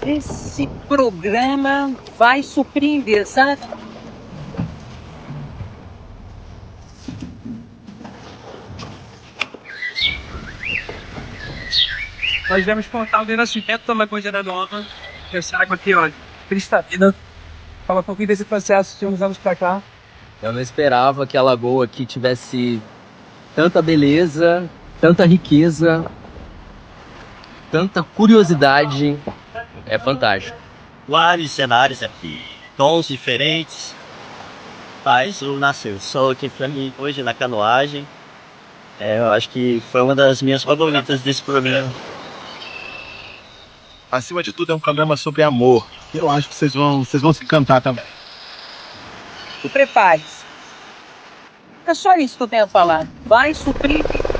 Esse programa vai surpreender, sabe? Nós viemos contar o nascimento de uma coisa nova. Eu saio aqui, olha, cristalina. Fala um pouquinho desse processo de uns anos pra cá. Eu não esperava que a lagoa aqui tivesse tanta beleza, tanta riqueza, tanta curiosidade. É fantástico. Vários cenários aqui, tons diferentes. Faz o nascer o sol aqui pra mim hoje na canoagem. Eu acho que foi uma das minhas favoritas desse programa. Acima de tudo, é um programa sobre amor. Eu acho que vocês vão se encantar também. Prepare-se. É só isso que eu tenho a falar. Vai surpreender.